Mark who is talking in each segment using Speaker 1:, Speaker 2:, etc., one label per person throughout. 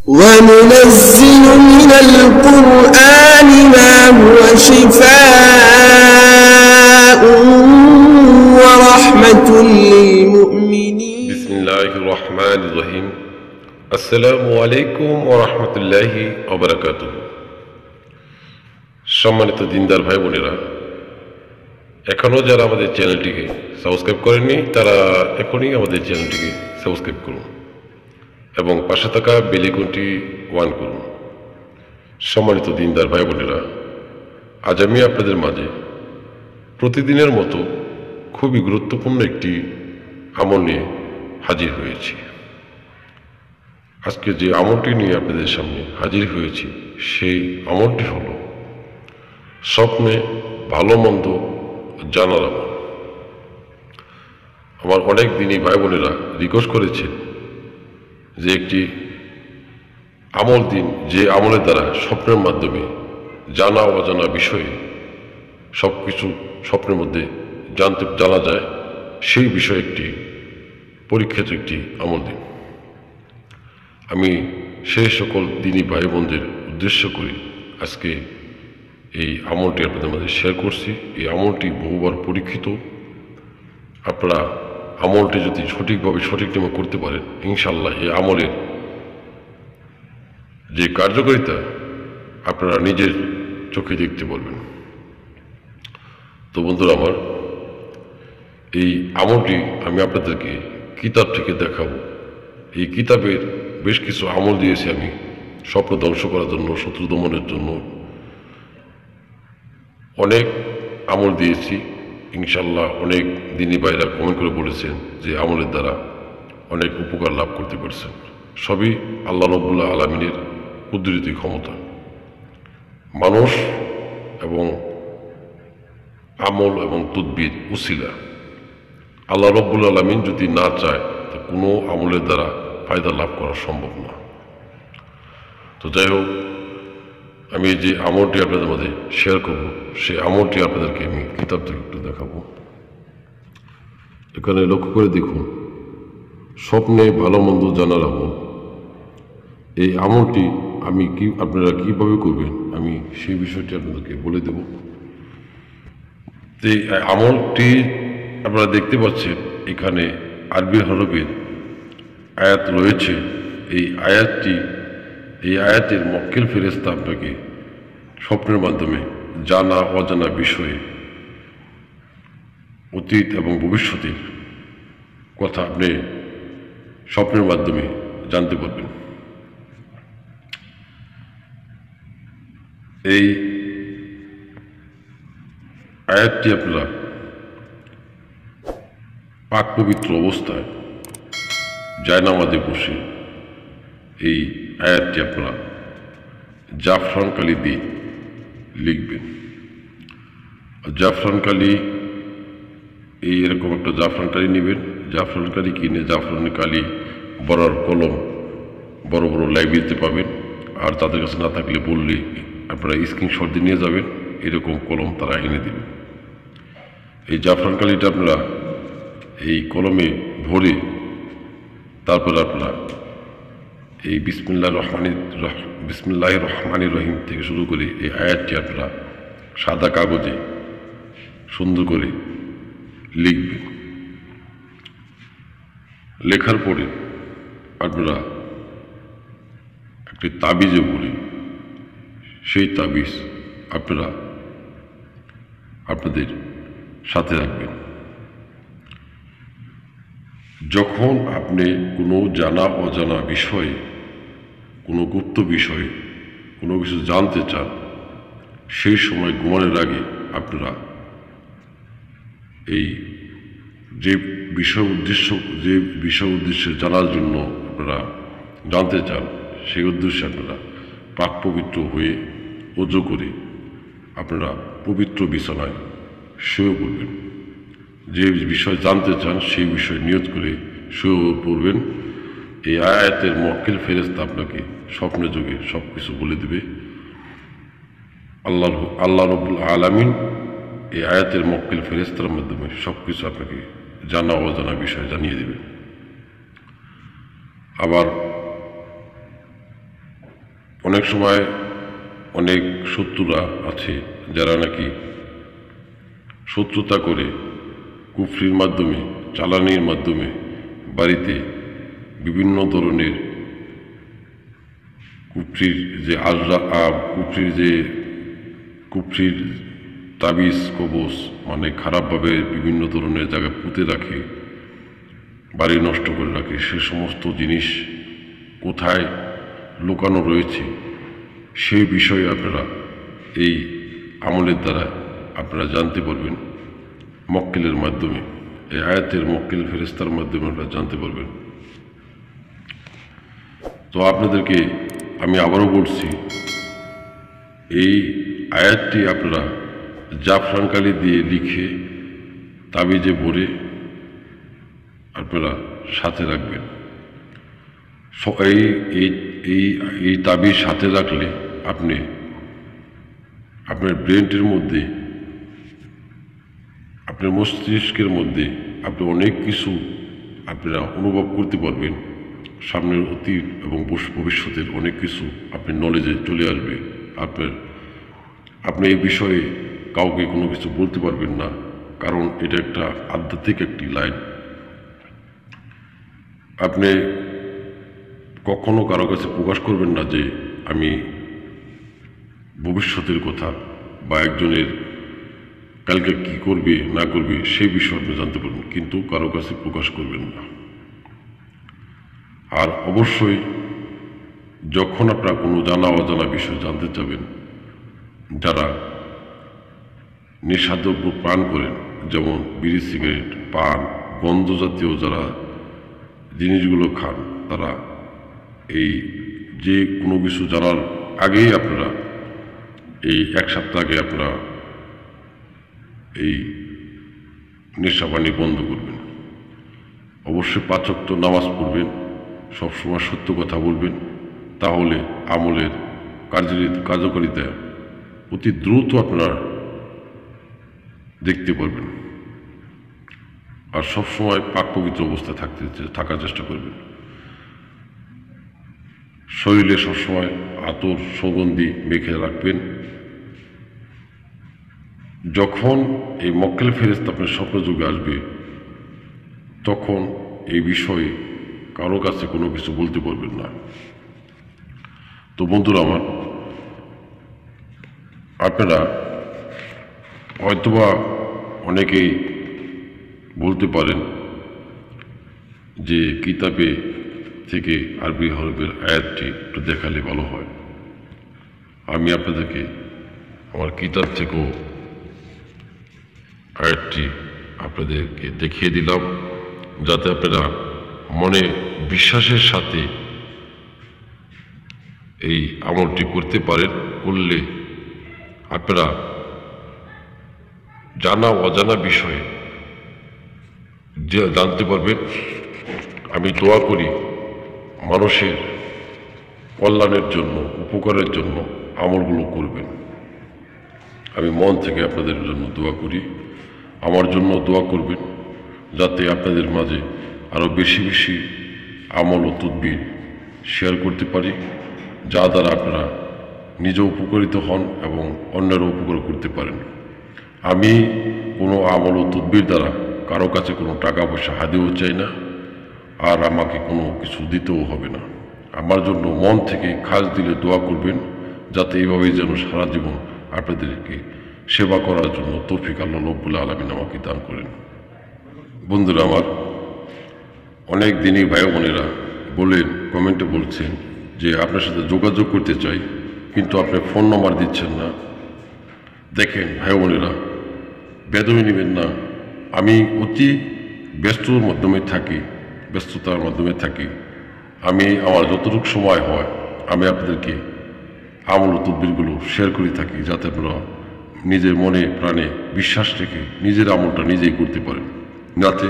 Speaker 1: وننزل من القرآن ما هو شفاء ورحمة للمؤمنين
Speaker 2: بسم الله الرحمن الرحيم السلام عليكم ورحمة الله وبركاته সম্মানিত দিনদার ভাই বোনেরা, এখনও যারা আমাদের চ্যানেলটিকে সাবস্ক্রাইব করেননি তারা এখনই আমাদের চ্যানেলটিকে সাবস্ক্রাইব করুন এবং পাশে থাকা বেল আইকনটি অন করুন। সম্মানিত দিনদার ভাই বোনেরা, আজ আমি আপনাদের মাঝে প্রতিদিনের মতো খুবই গুরুত্বপূর্ণ একটি আমল নিয়ে হাজির হয়েছি। আজকে যে আমলটি নিয়ে আপনাদের সামনে হাজির হয়েছি সেই আমলটি হলো স্বপ্নে ভালো মন্দ জানার আমল। আমার অনেক দিনই ভাই বোনেরা রিকোয়েস্ট করেছেন যে একটি আমল দিন, যে আমলের দ্বারা স্বপ্নের মাধ্যমে জানা অজানা বিষয়ে সব কিছু স্বপ্নের মধ্যে জানা যায়, সেই বিষয়ে একটি পরীক্ষিত একটি আমল দিন। আমি সেই সকল দিনী ভাই বোনদের উদ্দেশ্য করে আজকে এই আমলটি আপনাদের মধ্যে শেয়ার করছি। এই আমলটি বহুবার পরীক্ষিত। আপনারা আমলটি যদি সঠিকভাবে সঠিক নিয়মে করতে পারেন, ইনশাল্লাহ এই আমলের যে কার্যকারিতা আপনারা নিজের চোখে দেখতে পারবেন। তো বন্ধুরা আমার, এই আমলটি আমি আপনাদেরকে কিতাব থেকে দেখাবো। এই কিতাবের বেশ কিছু আমল দিয়েছি আমি স্বপ্ন ধ্বংস করার জন্য, শত্রু দমনের জন্য অনেক আমল দিয়েছি। ইনশাল্লাহ অনেক দিনী ভাইরা কমেন্ট করে বলেছেন যে আমলের দ্বারা অনেক উপকার লাভ করতে পারছেন। সবই আল্লাহ রাব্বুল আলামিনের কুদরতি ক্ষমতা। মানুষ এবং আমল এবং তদবির উসিলা। আল্লাহ রাব্বুল আলামিন যদি না চায় তো কোনো আমলের দ্বারা ফায়দা লাভ করা সম্ভব না। তো যাই হোক, আমি যে আমলটি আপনাদের মধ্যে শেয়ার করব সেই আমলটি আপনাদেরকে আমি কিতাব থেকে একটু দেখাবো। এখানে লক্ষ্য করে দেখুন, স্বপ্নে ভালো মন্দ জানার আমল। এই আমলটি আপনারা কীভাবে করবেন আমি সেই বিষয়টি আপনাদেরকে বলে দেব। এই আমলটি আপনারা দেখতে পাচ্ছেন এখানে আরবি হরফের আয়াত রয়েছে। এই আয়াতের মক্কেল ফেরেশতা আপনাকে স্বপ্নের মাধ্যমে জানা অজানা বিষয়ে অতীত এবং ভবিষ্যতের কথা আপনি স্বপ্নের মাধ্যমে জানতে পারবেন। এই আয়াতটি আপনারা পাক পবিত্র অবস্থায় জায়নামাজে বসে এই আয়াতটি আপনারা জাফরান কালি দিয়ে লিখবেন। জাফরান কালি এরকম একটা জাফরান কালি নেবেন। জাফরান কালি কিনে জাফরান কালি বড়ার কলম বড় বড় লাইব্রেরিতে পাবেন। আর তাদের কাছে না থাকলে বললে আপনারা স্ক্রিনশট দিয়ে নিয়ে যাবেন, এরকম কলম তারা এনে দেবেন। এই জাফরান কালিটা আপনারা এই কলমে ভরে তারপরে আপনারা এই বিসমিল্লাহির রহমানির রহিম থেকে শুরু করে এই আয়াতটি আপনারা সাদা কাগজে সুন্দর করে লিখবেন। লেখার পরে আপনারা একটি তাবিজে বলে সেই তাবিজ আপনারা আপনাদের সাথে রাখবেন। যখন আপনি কোনো জানা অজানা বিষয়ে, কোনো গুপ্ত বিষয়ে কোনো কিছু জানতে চান, সেই সময় ঘুমানোর আগে আপনারা এই যে বিষয় উদ্দেশ্যে জানার জন্য আপনারা জানতে চান, সেই উদ্দেশ্যে আপনারা পাক পবিত্র হয়ে ওযু করে আপনারা পবিত্র বিছানায় শুয়ে পড়বেন। যে বিষয় জানতে চান সেই বিষয় নিয়ত করে শুয়ে পড়বেন। এই আয়াতের মক্কেল ফেরেশতা আপনাকে স্বপ্নে যোগে সব কিছু বলে দেবে। আল্লাহ রাব্বুল আলামিন এই আয়াতের মক্কেল ফেরেশতার মাধ্যমে সব কিছু আপনাকে জানা অজানা বিষয় জানিয়ে দেবে। আবার অনেক সময় অনেক শত্রুরা আছে যারা নাকি শত্রুতা করে কুফরির মাধ্যমে, চালানির মাধ্যমে বাড়িতে বিভিন্ন ধরনের কুফরির তাবিজ কবচ, মানে খারাপভাবে বিভিন্ন ধরনের জায়গায় পুঁতে রাখে, বাড়ি নষ্ট করে রাখে। সে সমস্ত জিনিস কোথায় লুকানো রয়েছে সেই বিষয়ে আপনারা এই আমলের দ্বারা আপনারা জানতে পারবেন। মক্কেলের মাধ্যমে, এই আয়াতের মক্কেল ফেরেশতার মাধ্যমে আপনারা জানতে পারবেন। তো আপনাদেরকে আমি আবারও বলছি, এই আয়াতটি আপনারা জাফরান কালি দিয়ে লিখে তাবিজে ভরে আপনারা সাথে রাখবেন। এই তাবিজ সাথে রাখলে আপনি আপনার ব্রেনটির মধ্যে, আপনার মস্তিষ্কের মধ্যে আপনি অনেক কিছু আপনারা অনুভব করতে পারবেন। সামনের অতীত এবং ভবিষ্যতের অনেক কিছু আপনি নলেজে চলে আসবে। আপনি এই বিষয়ে কাউকে কোনো কিছু বলতে পারবেন না, কারণ এটা একটা আধ্যাত্মিক একটি লাইন। আপনি কখনো কারো কাছে প্রকাশ করবেন না যে আমি ভবিষ্যতের কথা বা একজনের কালকে কি করবে না করবে সেই বিষয়ে আপনি জানতে পারবেন, কিন্তু কারো কাছে প্রকাশ করবেন না। আর অবশ্যই যখন আপনারা কোনো জানা অজানা বিষয় জানতে চাবেন, যারা নেশাদ্রব্য পান করেন, যেমন বিড়ি, সিগারেট, পান, গন্ধ জাতীয় যারা জিনিসগুলো খান, তারা এই যে কোনো কিছু জানার আগেই আপনারা এই এক সপ্তাহ আগে আপনারা এই নেশাপানি বন্ধ করবেন। অবশ্যই 5 ওয়াক্ত নামাজ পড়বেন, সবসময় সত্য কথা বলবেন, তাহলে আমলের কার্যকারিতা অতি দ্রুত আপনারা দেখতে পারবেন। আর সবসময় পাক পবিত্র অবস্থায় থাকার চেষ্টা করবেন। শরীরে সবসময় আতর সুগন্ধি মেখে রাখবেন। যখন এই মক্কেল ফেরেশতা আপনার স্বপ্নযুগে আসবে, তখন এই বিষয়ে কারো কাছে কোনো কিছু বলতে পারবেন না। তো বন্ধুরা আমার, আপনারা হয়তোবা অনেকেই বলতে পারেন যে কিতাবে থেকে আরবি হরফের আয়াতটি একটু দেখালে ভালো হয়। আমি আপনাদেরকে আমার কিতাব থেকেও আয়াতটি আপনাদেরকে দেখিয়ে দিলাম, যাতে আপনারা মনে বিশ্বাসের সাথে এই আমলটি করতে পারেন। করলে আপনারা জানা অজানা বিষয়ে জানতে পারবেন। আমি দোয়া করি মানুষের কল্যাণের জন্য, উপকারের জন্য আমলগুলো করবেন। আমি মন থেকে আপনাদের জন্য দোয়া করি, আমার জন্য দোয়া করবেন, যাতে আপনাদের মাঝে আরও বেশি বেশি আমল ও তদবির শেয়ার করতে পারি, যা দ্বারা আপনারা নিজে উপকৃত হন এবং অন্যেরও উপকার করতে পারেন। আমি কোনো আমল ও তদবির দ্বারা কারো কাছে কোনো টাকা পয়সা হাদিয়েও চাই না, আর আমাকে কোনো কিছু দিতেও হবে না। আমার জন্য মন থেকে খাস দিলে দোয়া করবেন, যাতে এইভাবেই যেন সারা জীবন আপনাদেরকে সেবা করার জন্য তৌফিক আল্লাহ রব্বুল আলামিন আমাকে দান করেন। বন্ধুরা আমার, অনেক দিনই ভাই বোনেরা বলেন, কমেন্টে বলছেন যে আপনার সাথে যোগাযোগ করতে চাই, কিন্তু আপনি ফোন নম্বর দিচ্ছেন না। দেখেন ভাই বোনেরা, বেদমি নেবেন না। আমি অতি ব্যস্ততার মাধ্যমে থাকি। আমি আমার যতটুকু সময় হয় আমি আপনাদেরকে আমল ও তদবিরগুলো শেয়ার করে থাকি, যাতে আপনারা নিজের মনে প্রাণে বিশ্বাস রেখে নিজের আমলটা নিজেই করতে পারেন, যাতে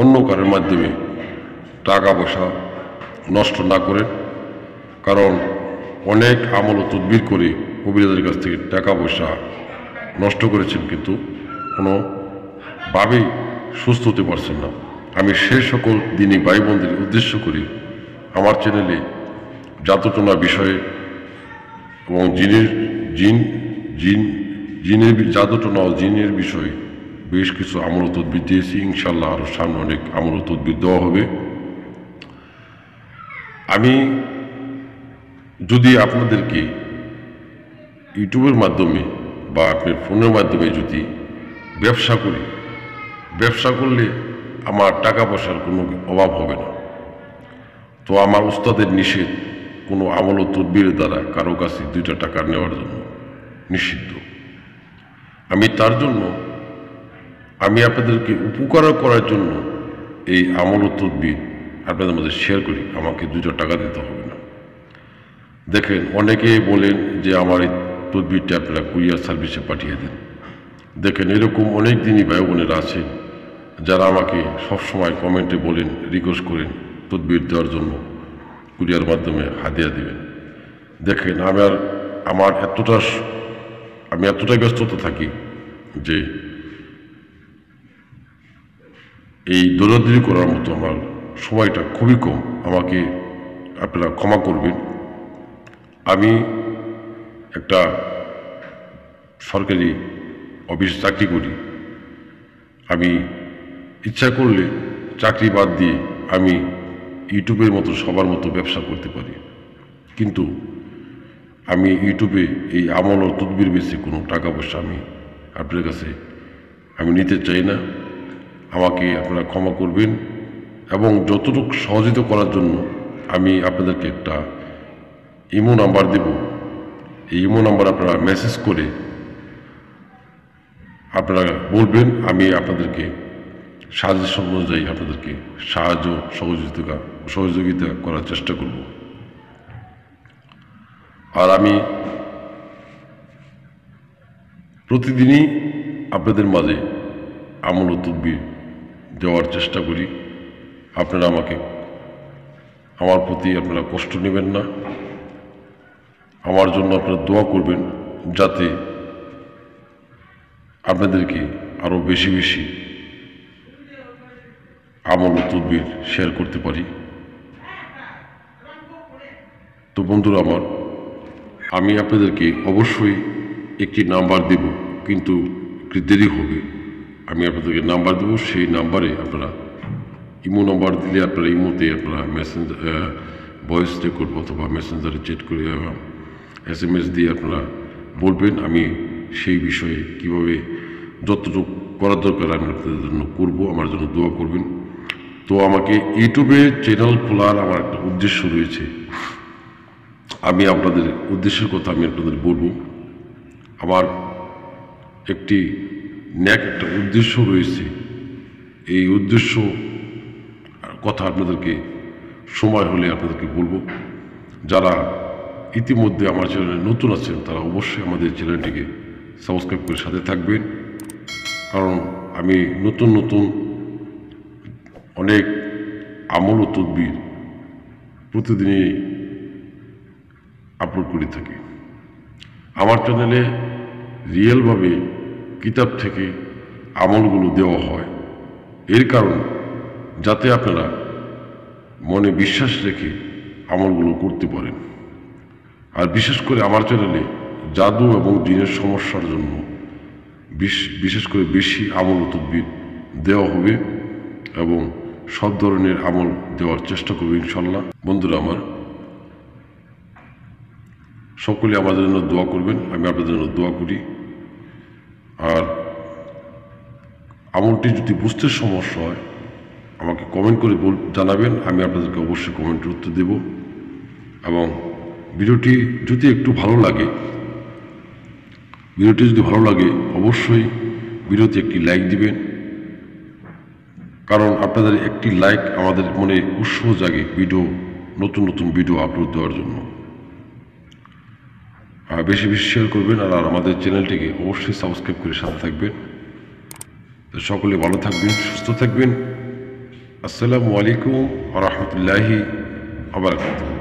Speaker 2: অন্য কারোর মাধ্যমে টাকা পয়সা নষ্ট না করেন। কারণ অনেক আমল ও তদবির করে কবিরাজের কাছ থেকে টাকা পয়সা নষ্ট করেছেন, কিন্তু কোনোভাবেই সুস্থ হতে পারছেন না। আমি সেই সকল দিনই ভাই বোনদের উদ্দেশ্য করি আমার চ্যানেলে জাদুটোনা বিষয়ে এবং জিনের জাদুটনা ও জিনের বিষয়ে বেশ কিছু আমল ও তদবির দিয়েছি। ইনশাল্লাহ আরও সামনে অনেক আমল ও তদবির দেওয়া হবে। আমি যদি আপনাদেরকে ইউটিউবের মাধ্যমে বা আপনার ফোনের মাধ্যমে যদি ব্যবসা করি, ব্যবসা করলে আমার টাকা পয়সার কোনো অভাব হবে না। তো আমার উস্তাদের নিষেধ কোনো আমল ও তদবিরের দ্বারা কারো কাছে 2টা টাকা নেওয়ার জন্য নিষিদ্ধ। আমি তার জন্য আমি আপনাদেরকে উপকার করার জন্য এই আমল ও তদবির আপনাদের মধ্যে শেয়ার করি। আমাকে 2টা টাকা দিতে হবে না। দেখেন, অনেকে বলেন যে আমার এই তদবিরটা আপনারা কুরিয়ার সার্ভিসে পাঠিয়ে দেন। দেখেন, এরকম অনেক দিনই ভাই বোনেরা আছেন যারা আমাকে সবসময় কমেন্টে বলেন, রিকোয়েস্ট করেন তদবির দেওয়ার জন্য কুরিয়ার মাধ্যমে হাদিয়া দিবেন। দেখেন, আমি এতটাই ব্যস্ততা থাকি যে এই দৌড়াদৌড়ি করার মতো আমার সময়টা খুবই কম। আমাকে আপনারা ক্ষমা করবেন। আমি একটা সরকারি অফিস চাকরি করি। আমি ইচ্ছা করলে চাকরি বাদ দিয়ে আমি ইউটিউবের মতো সবার মতো ব্যবসা করতে পারি, কিন্তু আমি ইউটিউবে এই আমল ও তদবির বেশি কোনো টাকা পয়সা আমি আপনার কাছে আমি নিতে চাই না। আমাকে আপনারা ক্ষমা করবেন এবং যতটুকু সহযোগিতা করার জন্য আমি আপনাদেরকে একটা ইমো নাম্বার দেব। এই ইমো নাম্বার আপনারা মেসেজ করে আপনারা বলবেন, আমি আপনাদেরকে সাজেশন অনুযায়ী আপনাদেরকে সহযোগিতা করার চেষ্টা করব। আর আমি প্রতিদিনই আপনাদের মাঝে আমল ও তদবির দেওয়ার চেষ্টা করি। আপনারা আমার প্রতি আপনারা কষ্ট নেবেন না। আমার জন্য আপনারা দোয়া করবেন যাতে আপনাদেরকে আরও বেশি বেশি আমল ও তদবির শেয়ার করতে পারি। তো বন্ধুরা আমার, আমি আপনাদেরকে অবশ্যই একটি নাম্বার দেব, কিন্তু একটু দেরি হবে। আমি আপনাদেরকে নাম্বার দেবো, সেই নাম্বারে আপনারা ইমো নাম্বার দিলে আপনারা ইমোতে আপনারা ভয়েস রেকর্ড অথবা মেসেঞ্জারে চ্যাট করে SMS দিয়ে আপনারা বলবেন। আমি সেই বিষয়ে কীভাবে যতটুকু করার দরকার আমি আপনাদের জন্য করব। আমার জন্য দোয়া করবেন। তো আমাকে ইউটিউবে চ্যানেল খোলার আমার একটা উদ্দেশ্য রয়েছে। আমি আপনাদের উদ্দেশ্যের কথা আমি আপনাদের বলবো। আমার একটা উদ্দেশ্য রয়েছে। এই উদ্দেশ্য কথা আপনাদেরকে সময় হলে আপনাদেরকে বলবো। যারা ইতিমধ্যে আমার চ্যানেলে নতুন আছেন তারা অবশ্যই আমাদের চ্যানেলটিকে সাবস্ক্রাইব করে সাথে থাকবেন, কারণ আমি নতুন অনেক আমল ও তদবির প্রতিদিনই আপলোড করে থাকি। আমার চ্যানেলে রিয়েলভাবে কিতাব থেকে আমলগুলো দেওয়া হয়, এর কারণ যাতে আপনারা মনে বিশ্বাস রেখে আমলগুলো করতে পারেন। আর বিশেষ করে আমার চ্যানেলে জাদু এবং জিনের সমস্যার জন্য বিশেষ করে বেশি আমল ও তদবির দেওয়া হবে এবং সব ধরনের আমল দেওয়ার চেষ্টা করব ইনশাল্লাহ। বন্ধুরা আমার, সকলে আমাদের জন্য দোয়া করবেন। আমি আপনাদের জন্য দোয়া করি। আর আমলটি যদি বুঝতে সমস্যা হয় আমাকে কমেন্ট করে জানাবেন। আমি আপনাদেরকে অবশ্যই কমেন্টের উত্তর দেব। এবং ভিডিওটি যদি ভালো লাগে অবশ্যই ভিডিওতে একটি লাইক দিবেন, কারণ আপনাদের একটি লাইক আমাদের মনে উৎসাহ জাগে নতুন ভিডিও আপলোড দেওয়ার জন্য। বেশি শেয়ার করবেন আর আমাদের চ্যানেলটিকে অবশ্যই সাবস্ক্রাইব করে সাথে থাকবেন। সকলে ভালো থাকবেন, সুস্থ থাকবেন। আসসালামু আলাইকুম ওয়া রাহমাতুল্লাহি ওয়া বারাকাতুহু।